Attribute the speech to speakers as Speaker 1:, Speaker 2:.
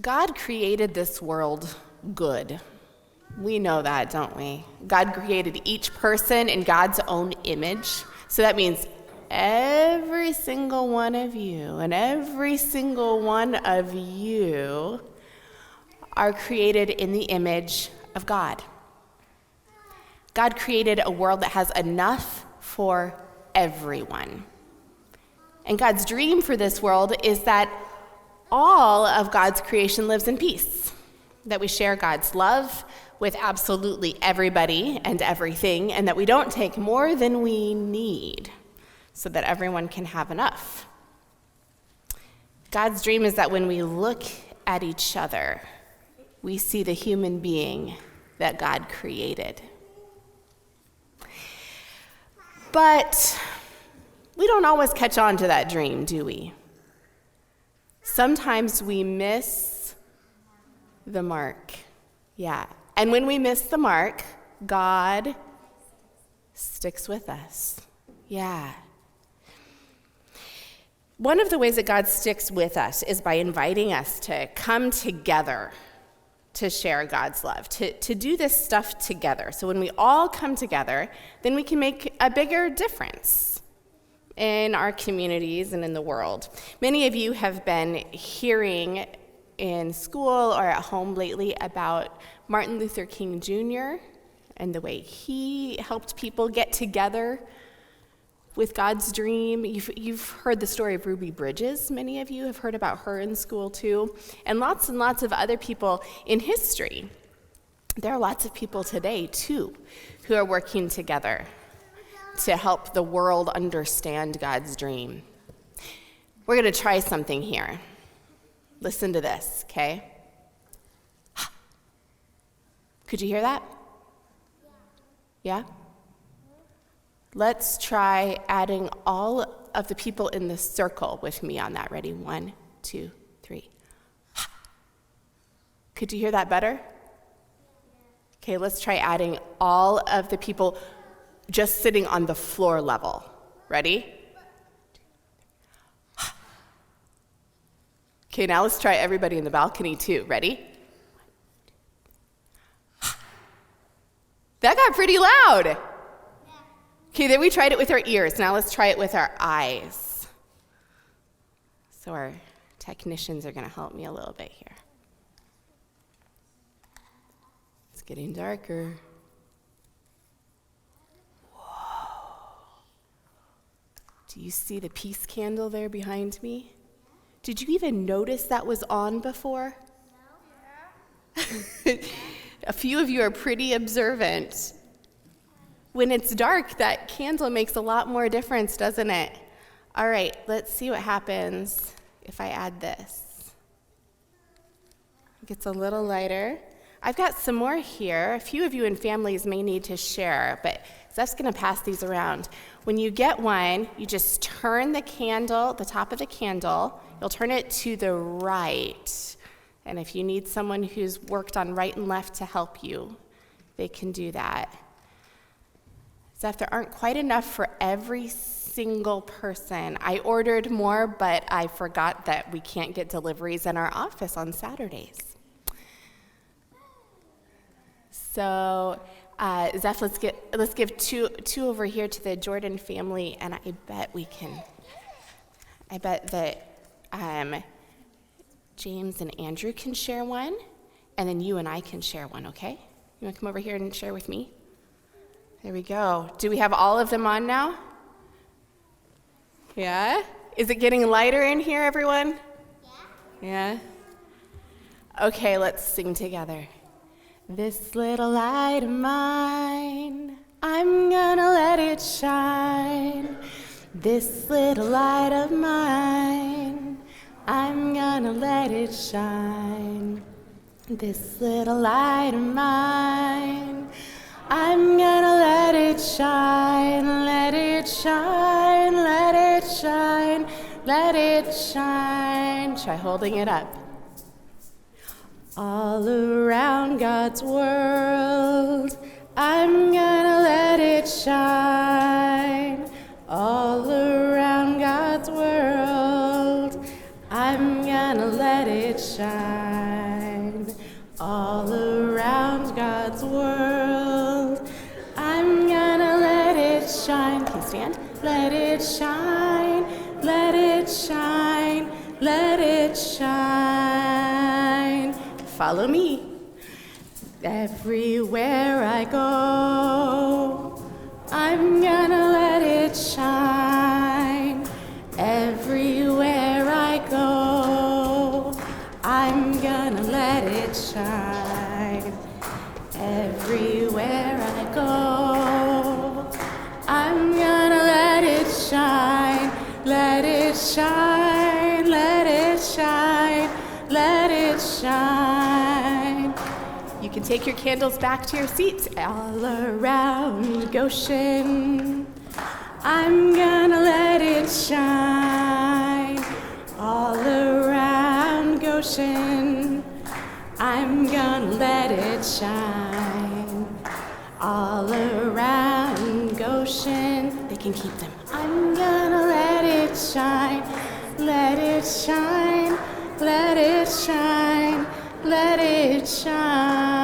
Speaker 1: God created this world good. We know that, don't we? God created each person in God's own image. So that means every single one of you and every single one of you are created in the image of God. God created a world that has enough for everyone. And God's dream for this world is that all of God's creation lives in peace, that we share God's love with absolutely everybody and everything, and that we don't take more than we need so that everyone can have enough. God's dream is that when we look at each other, we see the human being that God created. But we don't always catch on to that dream, do we? Sometimes we miss the mark. Yeah. And when we miss the mark, God sticks with us. Yeah. One of the ways that God sticks with us is by inviting us to come together to share God's love, to do this stuff together. So when we all come together, then we can make a bigger difference in our communities and in the world. Many of you have been hearing in school or at home lately about Martin Luther King Jr. and the way he helped people get together with God's dream. You've heard the story of Ruby Bridges. Many of you have heard about her in school too, and lots of other people in history. There are lots of people today too who are working together to help the world understand God's dream. We're going to try something here. Listen to this, okay? Could you hear that? Yeah? Let's try adding all of the people in the circle with me on that. Ready? 1, 2, 3. Could you hear that better? Okay, let's try adding all of the people just sitting on the floor level. Ready? Okay, now let's try everybody in the balcony too. Ready? That got pretty loud. Okay, then we tried it with our ears. Now let's try it with our eyes. So our technicians are going to help me a little bit here. It's getting darker. Whoa. Do you see the peace candle there behind me? Did you even notice that was on before? No. A few of you are pretty observant. When it's dark, that candle makes a lot more difference, doesn't it? All right, let's see what happens if I add this. It gets a little lighter. I've got some more here. A few of you in families may need to share, but Zeph's going to pass these around. When you get one, you just turn the candle, the top of the candle, you'll turn it to the right. And if you need someone who's worked on right and left to help you, they can do that. Zeph, there aren't quite enough for every single person. I ordered more, but I forgot that we can't get deliveries in our office on Saturdays. So, Zeph, let's give two over here to the Jordan family, and I bet that James and Andrew can share one, and then you and I can share one, okay? You want to come over here and share with me? There we go. Do we have all of them on now? Yeah? Is it getting lighter in here, everyone? Yeah? Okay, let's sing together. This little light of mine, I'm gonna let it shine. This little light of mine, I'm gonna let it shine. This little light of mine, I'm gonna let it shine, let it shine, let it shine, let it shine. Try holding it up. All around God's world, I'm gonna let it shine. All around God's world, I'm gonna let it shine. shine all around God's world. I'm gonna let it shine. Can you stand? Let it shine, let it shine, let it shine. Follow me. Everywhere I go, I'm gonna let it shine. Everywhere I go, I'm gonna let it shine. Everywhere I go, I'm gonna let it shine. Let it shine, let it shine, let it shine. You can take your candles back to your seats. All around Goshen, I'm gonna let it shine. All around Goshen, I'm gonna let it shine. All around Goshen, they can keep them. I'm gonna let it shine. Let it shine, let it shine, let it shine.